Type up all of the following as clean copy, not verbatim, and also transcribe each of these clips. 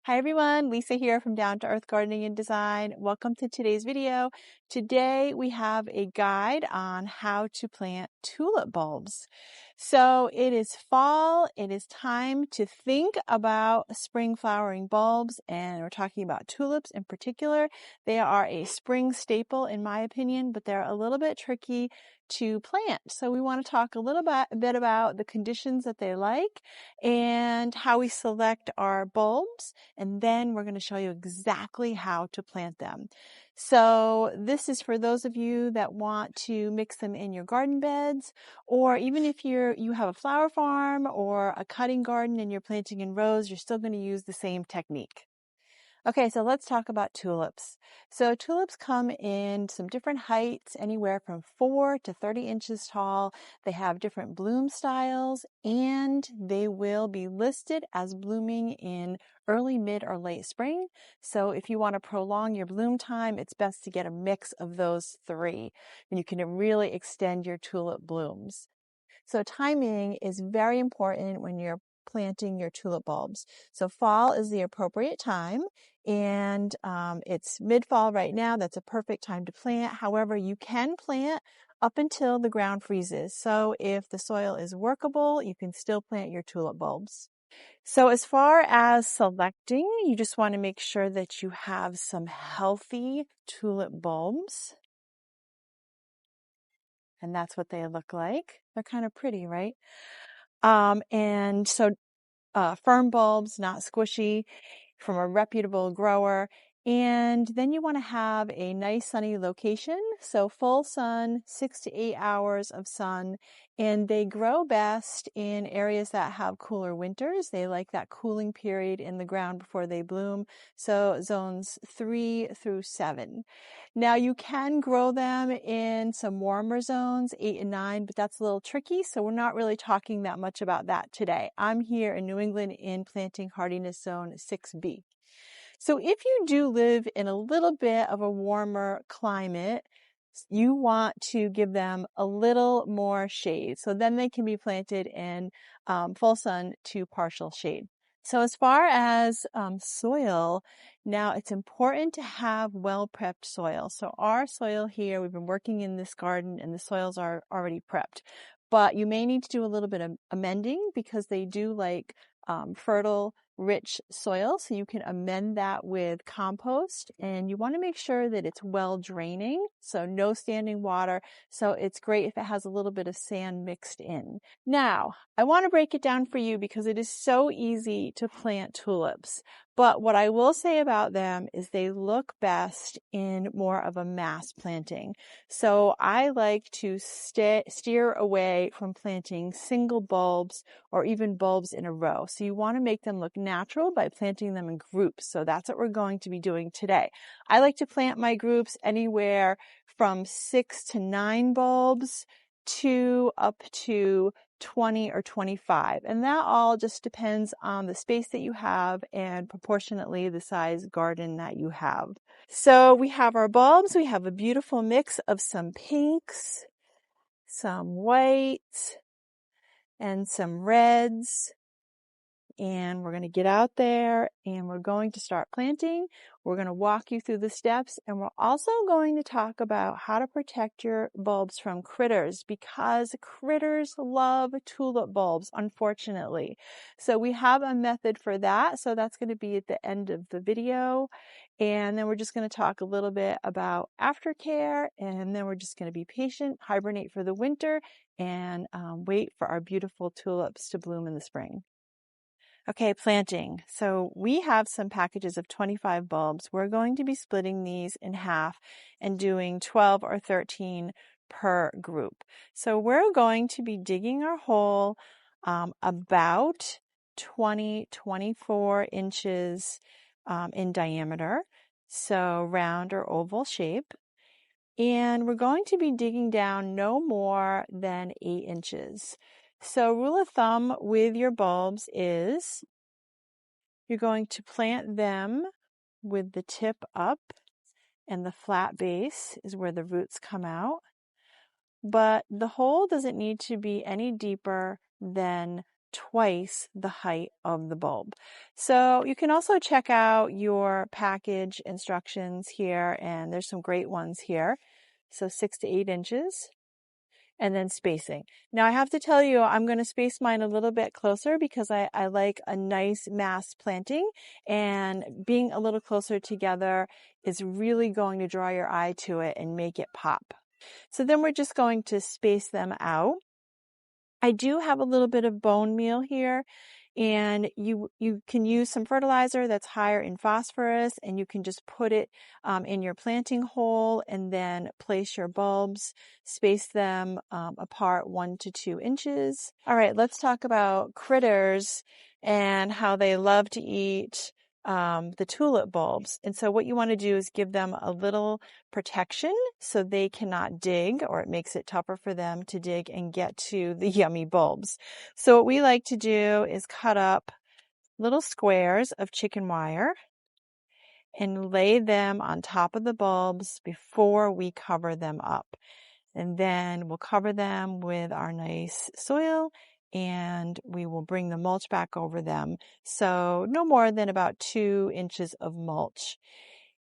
Hi everyone, Lisa here from Down to Earth Gardening and Design. Welcome to today's video. Today we have a guide on how to plant tulip bulbs. So it is fall, it is time to think about spring flowering bulbs, and we're talking about tulips in particular. They are a spring staple in my opinion, but they're a little bit tricky to plant. So we want to talk a bit about the conditions that they like and how we select our bulbs, and then we're going to show you exactly how to plant them. So this is for those of you that want to mix them in your garden beds, or even if you have a flower farm or a cutting garden and you're planting in rows, you're still going to use the same technique. Okay, so let's talk about tulips. So tulips come in some different heights, anywhere from 4 to 30 inches tall. They have different bloom styles, and they will be listed as blooming in early, mid, or late spring. So if you want to prolong your bloom time, it's best to get a mix of those three, and you can really extend your tulip blooms. So timing is very important when you're planting your tulip bulbs. So fall is the appropriate time, and it's mid-fall right now. That's a perfect time to plant. However, you can plant up until the ground freezes. So if the soil is workable, you can still plant your tulip bulbs. So as far as selecting, you just want to make sure that you have some healthy tulip bulbs. And that's what they look like. They're kind of pretty, right? And so firm bulbs, not squishy, from a reputable grower. And then you want to have a nice sunny location. So full sun, 6 to 8 hours of sun. And they grow best in areas that have cooler winters. They like that cooling period in the ground before they bloom. So zones 3 through 7. Now you can grow them in some warmer zones, 8 and 9, but that's a little tricky. So we're not really talking that much about that today. I'm here in New England in planting hardiness zone 6B. So if you do live in a little bit of a warmer climate, you want to give them a little more shade. So then they can be planted in full sun to partial shade. So as far as soil, now it's important to have well-prepped soil. So our soil here, we've been working in this garden and the soils are already prepped. But you may need to do a little bit of amending because they do like fertile, rich soil. So you can amend that with compost, and you want to make sure that it's well draining. So no standing water. So it's great if it has a little bit of sand mixed in. Now, I want to break it down for you because it is so easy to plant tulips. But what I will say about them is they look best in more of a mass planting. So I like to steer away from planting single bulbs or even bulbs in a row. So you want to make them look natural by planting them in groups. So that's what we're going to be doing today. I like to plant my groups anywhere from 6 to 9 bulbs to up to 20 or 25. And that all just depends on the space that you have and proportionately the size garden that you have. So we have our bulbs. We have a beautiful mix of some pinks, some whites, and some reds. And we're going to get out there and we're going to start planting. We're going to walk you through the steps, and we're also going to talk about how to protect your bulbs from critters, because critters love tulip bulbs, unfortunately. So we have a method for that. So that's going to be at the end of the video. And then we're just going to talk a little bit about aftercare, and then we're just going to be patient, hibernate for the winter, and wait for our beautiful tulips to bloom in the spring. Okay, planting. So we have some packages of 25 bulbs. We're going to be splitting these in half and doing 12 or 13 per group. So we're going to be digging our hole about 24 inches in diameter, so round or oval shape. And we're going to be digging down no more than 8 inches. So rule of thumb with your bulbs is you're going to plant them with the tip up, and the flat base is where the roots come out. But the hole doesn't need to be any deeper than twice the height of the bulb. So you can also check out your package instructions here, and there's some great ones here. So 6 to 8 inches. And then spacing. Now I have to tell you, I'm going to space mine a little bit closer because I like a nice mass planting, and being a little closer together is really going to draw your eye to it and make it pop. So then we're just going to space them out. I do have a little bit of bone meal here, and you can use some fertilizer that's higher in phosphorus, and you can just put it in your planting hole and then place your bulbs, space them apart 1 to 2 inches. All right, let's talk about critters and how they love to eat the tulip bulbs. And so what you want to do is give them a little protection so they cannot dig, or it makes it tougher for them to dig and get to the yummy bulbs. So what we like to do is cut up little squares of chicken wire and lay them on top of the bulbs before we cover them up. And then we'll cover them with our nice soil, and we will bring the mulch back over them. So no more than about 2 inches of mulch.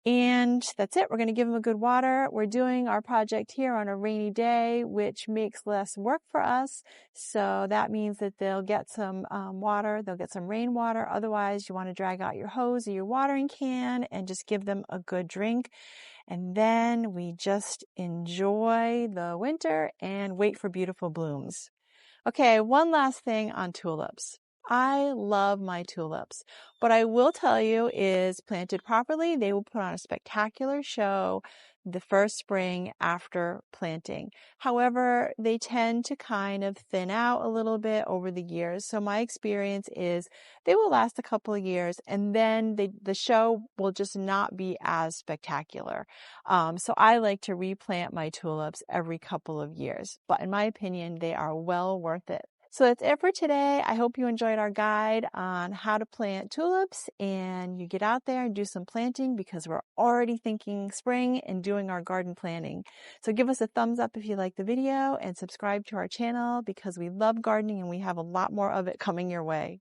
And that's it. We're going to give them a good water. We're doing our project here on a rainy day, which makes less work for us. So that means that they'll get some water. They'll get some rainwater. Otherwise, you want to drag out your hose or your watering can and just give them a good drink. And then we just enjoy the winter and wait for beautiful blooms. Okay, one last thing on tulips. I love my tulips. What I will tell you is, planted properly, they will put on a spectacular show the first spring after planting. However, they tend to kind of thin out a little bit over the years. So my experience is they will last a couple of years, and then the show will just not be as spectacular. So I like to replant my tulips every couple of years. But in my opinion, they are well worth it. So that's it for today. I hope you enjoyed our guide on how to plant tulips, and you get out there and do some planting because we're already thinking spring and doing our garden planning. So give us a thumbs up if you like the video, and subscribe to our channel because we love gardening and we have a lot more of it coming your way.